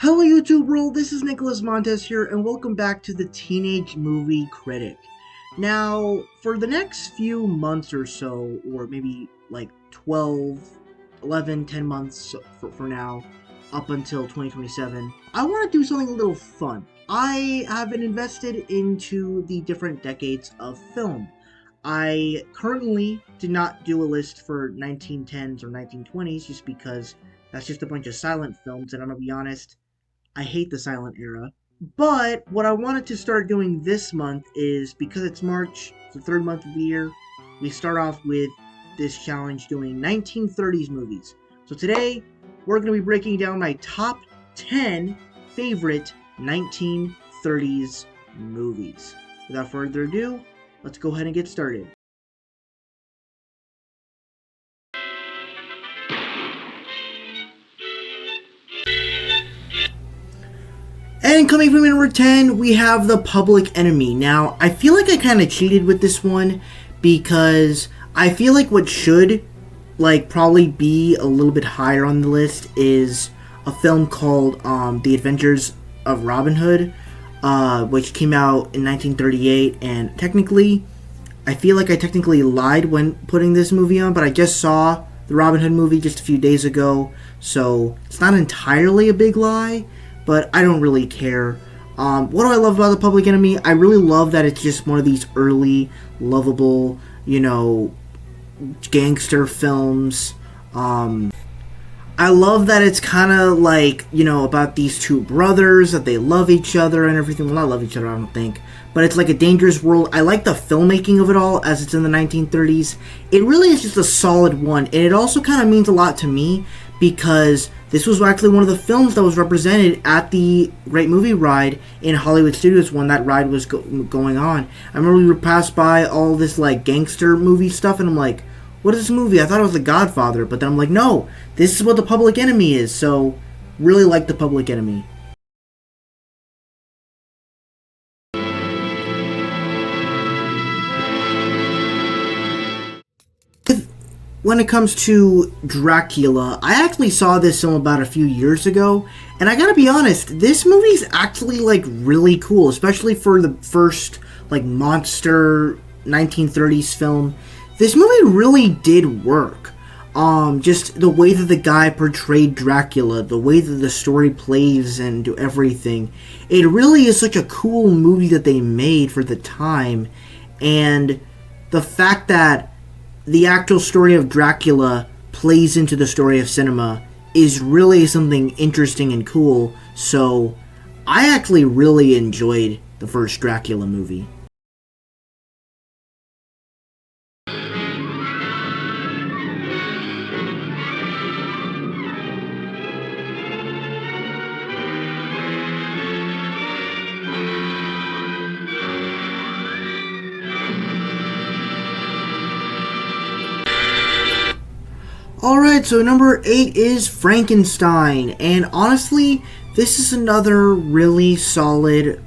Hello YouTube world, this is Nicholas Montes here, and welcome back to the Teenage Movie Critic. Now, for the next few months or so, or maybe like 12, 11, 10 months for now, up until 2027, I want to do something a little fun. I have been invested into the different decades of film. I currently did not do a list for 1910s or 1920s just because that's just a bunch of silent films, and I'm gonna be honest, I hate the silent era. But what I wanted to start doing this month is because it's March, it's the third month of the year, we start off with this challenge doing 1930s movies. So today, we're going to be breaking down my top 10 favorite 1930s movies. Without further ado, let's go ahead and get started. And coming from number 10, we have The Public Enemy. Now, I feel like I kind of cheated with this one because I feel like what should probably be a little bit higher on the list is a film called The Adventures of Robin Hood, which came out in 1938. And technically, I feel like I technically lied when putting this movie on, but I just saw the Robin Hood movie just a few days ago, so it's not entirely a big lie, but I don't really care. What do I love about The Public Enemy? I really love that it's just one of these early, lovable, gangster films. I love that it's kind of about these two brothers, that they love each other and everything. Well, not love each other, I don't think. But it's like a dangerous world. I like the filmmaking of it all as it's in the 1930s. It really is just a solid one. And it also kind of means a lot to me because this was actually one of the films that was represented at the Great Movie Ride in Hollywood Studios when that ride was going on. I remember we passed by all this gangster movie stuff, and I'm like, what is this movie? I thought it was The Godfather, but then I'm like, no, this is what The Public Enemy is. So, really like The Public Enemy. When it comes to Dracula, I actually saw this film about a few years ago, and I gotta be honest, this movie's actually really cool, especially for the first monster 1930s film. This movie really did work. Just the way that the guy portrayed Dracula, the way that the story plays and everything, it really is such a cool movie that they made for the time, and the fact that the actual story of Dracula plays into the story of cinema is really something interesting and cool. So I actually really enjoyed the first Dracula movie. Alright, so number 8 is Frankenstein, and honestly, this is another really solid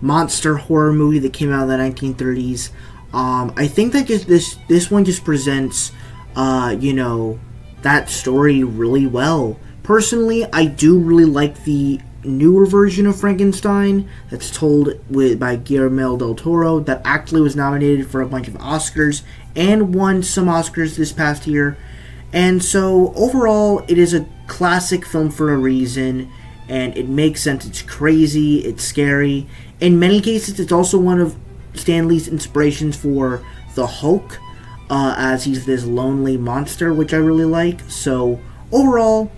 monster horror movie that came out in the 1930s. I think that just this one just presents, that story really well. Personally, I do really like the newer version of Frankenstein that's told by Guillermo del Toro that actually was nominated for a bunch of Oscars and won some Oscars this past year. And so, overall, it is a classic film for a reason, and it makes sense. It's crazy, it's scary. In many cases, it's also one of Stan Lee's inspirations for the Hulk, as he's this lonely monster, which I really like. So, overall,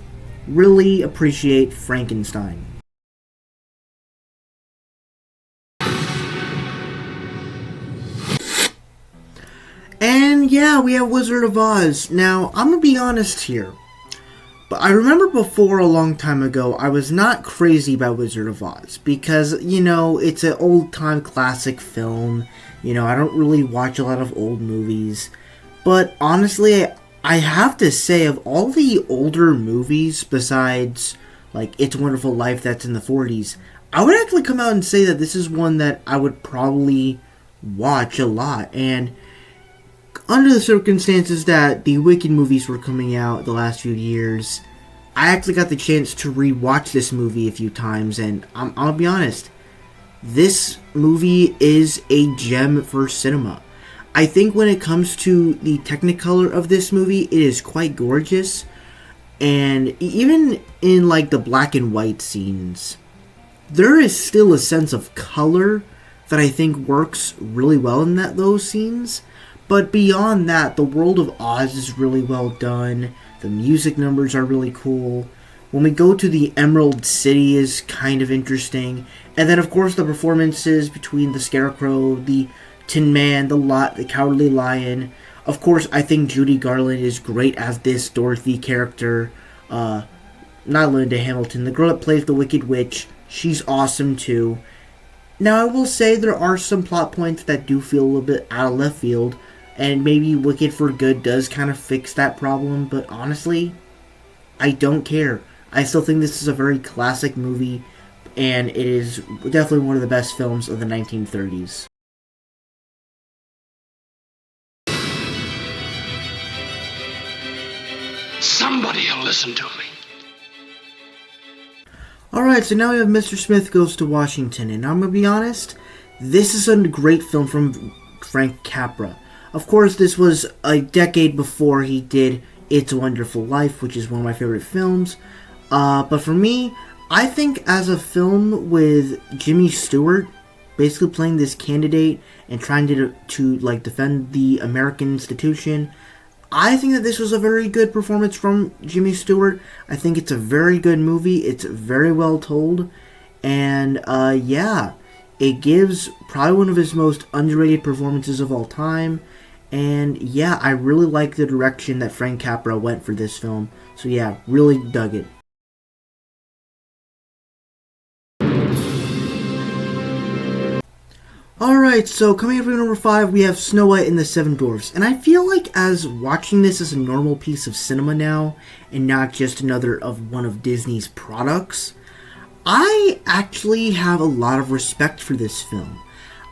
really appreciate Frankenstein. And yeah, we have Wizard of Oz. Now, I'm gonna be honest here, but I remember before a long time ago, I was not crazy about Wizard of Oz because, it's an old-time classic film. I don't really watch a lot of old movies. But honestly, I have to say, of all the older movies, besides, It's a Wonderful Life that's in the 40s, I would actually come out and say that this is one that I would probably watch a lot. And under the circumstances that the Wicked movies were coming out the last few years, I actually got the chance to rewatch this movie a few times, and I'll be honest, this movie is a gem for cinema. I think when it comes to the technicolor of this movie, it is quite gorgeous, and even in like the black and white scenes, there is still a sense of color that I think works really well in those scenes. But beyond that, the world of Oz is really well done. The music numbers are really cool. When we go to the Emerald City is kind of interesting. And then of course the performances between the Scarecrow, the Tin Man, the Cowardly Lion. Of course, I think Judy Garland is great as this Dorothy character. Not Linda Hamilton, the girl that plays the Wicked Witch. She's awesome too. Now, I will say there are some plot points that do feel a little bit out of left field, and maybe Wicked for Good does kind of fix that problem, but honestly, I don't care. I still think this is a very classic movie, and it is definitely one of the best films of the 1930s. Somebody will listen to me. Alright, so now we have Mr. Smith Goes to Washington, and I'm gonna be honest, this is a great film from Frank Capra. Of course, this was a decade before he did It's a Wonderful Life, which is one of my favorite films. But for me, I think as a film with Jimmy Stewart basically playing this candidate and trying to like defend the American institution, I think that this was a very good performance from Jimmy Stewart. I think it's a very good movie. It's very well told. And, yeah, it gives probably one of his most underrated performances of all time. And, yeah, I really like the direction that Frank Capra went for this film. So, yeah, really dug it. Alright, so coming up at number 5, we have Snow White and the Seven Dwarfs. And I feel like as watching this as a normal piece of cinema now, and not just another of one of Disney's products, I actually have a lot of respect for this film.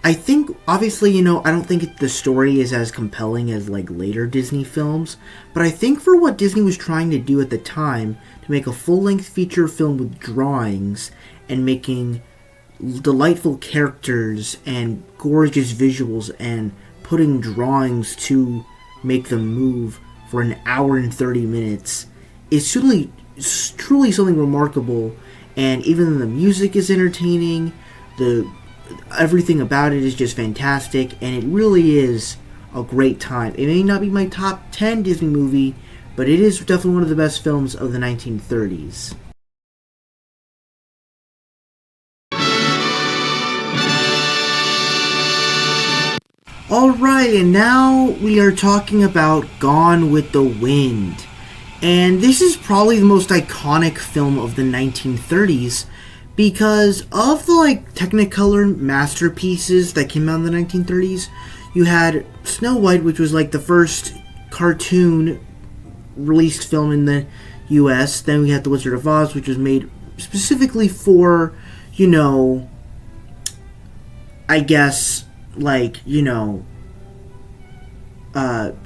I think, obviously, I don't think the story is as compelling as like later Disney films, but I think for what Disney was trying to do at the time, to make a full-length feature film with drawings, and making delightful characters and gorgeous visuals and putting drawings to make them move for an hour and 30 minutes is truly something remarkable. And even the music is entertaining, everything about it is just fantastic, and it really is a great time. It may not be my top 10 Disney movie, but it is definitely one of the best films of the 1930s. Alright, and now we are talking about Gone with the Wind. And this is probably the most iconic film of the 1930s because of the Technicolor masterpieces that came out in the 1930s. You had Snow White, which was the first cartoon released film in the US. Then we had The Wizard of Oz, which was made specifically for, I guess,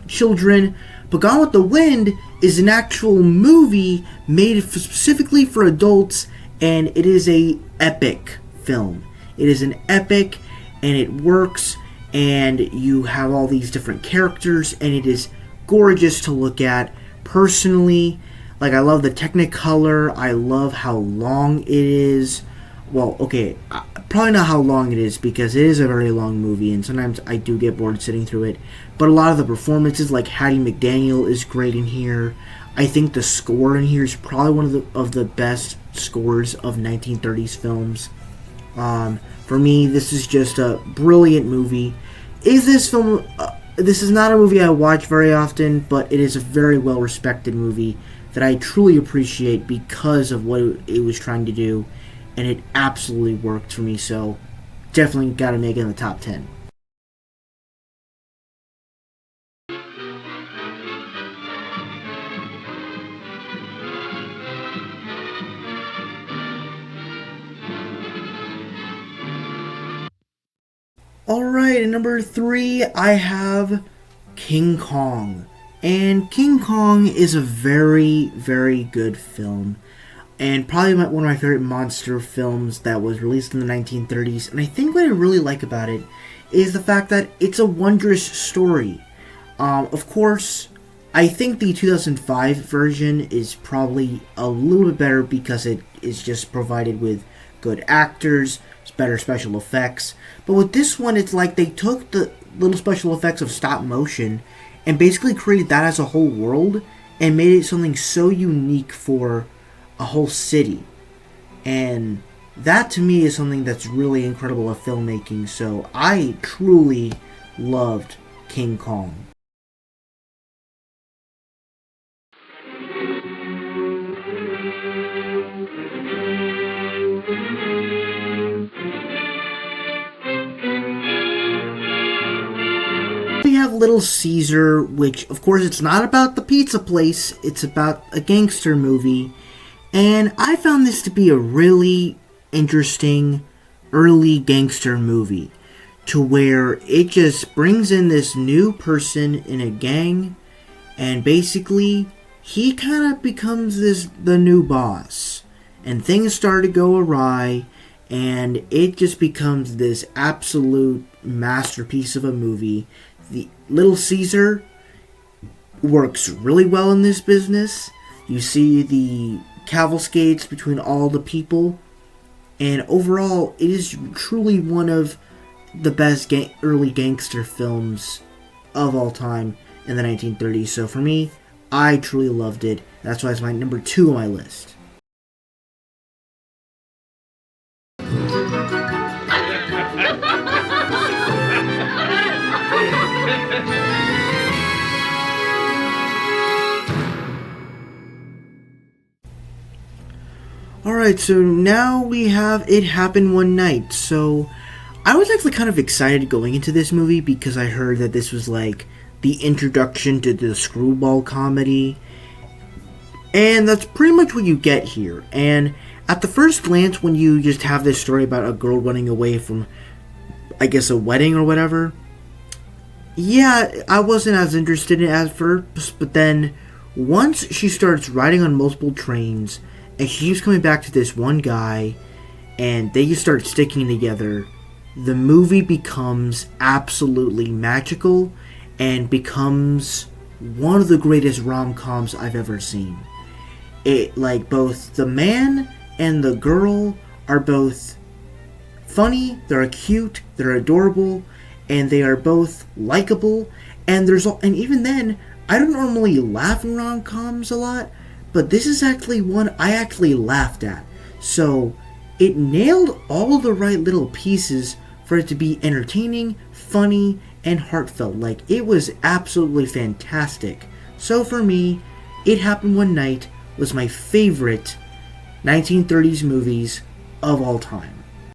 children. But Gone with the Wind is an actual movie made specifically for adults, and it is a epic film. It is an epic, and it works, and you have all these different characters, and it is gorgeous to look at. Personally, I love the Technicolor. I love how long it is. Well, okay, probably not how long it is because it is a very long movie and sometimes I do get bored sitting through it. But a lot of the performances, like Hattie McDaniel, is great in here. I think the score in here is probably one of the best scores of 1930s films. For me, this is just a brilliant movie. This is not a movie I watch very often, but it is a very well respected movie that I truly appreciate because of what it was trying to do. And it absolutely worked for me, so definitely got to make it in the top 10. Alright, at number 3, I have King Kong. And King Kong is a very, very good film. And probably one of my favorite monster films that was released in the 1930s. And I think what I really like about it is the fact that it's a wondrous story. Of course, I think the 2005 version is probably a little bit better because it is just provided with good actors, better special effects. But with this one, it's like they took the little special effects of stop motion and basically created that as a whole world and made it something so unique for a whole city. And that to me is something that's really incredible of filmmaking. So I truly loved King Kong. We have Little Caesar, which of course it's not about the pizza place, it's about a gangster movie. And I found this to be a really interesting early gangster movie, to where it just brings in this new person in a gang, and basically he kind of becomes the new boss, and things start to go awry, and it just becomes this absolute masterpiece of a movie. The Little Caesar works really well in this business. You see the cavalcades between all the people, and overall it is truly one of the best early gangster films of all time in the 1930s. So for me, I truly loved it. That's why it's my number 2 on my list. Alright, so now we have It Happened One Night. So I was actually kind of excited going into this movie because I heard that this was like the introduction to the screwball comedy. And that's pretty much what you get here. And at the first glance, when you just have this story about a girl running away from, I guess, a wedding or whatever, yeah, I wasn't as interested in it at first, but then once she starts riding on multiple trains, and she keeps coming back to this one guy, and they just start sticking together, the movie becomes absolutely magical, and becomes one of the greatest rom-coms I've ever seen. It, like, both the man and the girl are both funny, they're cute, they're adorable, and they are both likable, and even then, I don't normally laugh in rom-coms a lot, but this is actually one I actually laughed at. So it nailed all the right little pieces for it to be entertaining, funny, and heartfelt. Like, it was absolutely fantastic. So for me, It Happened One Night was my favorite 1930s movies of all time.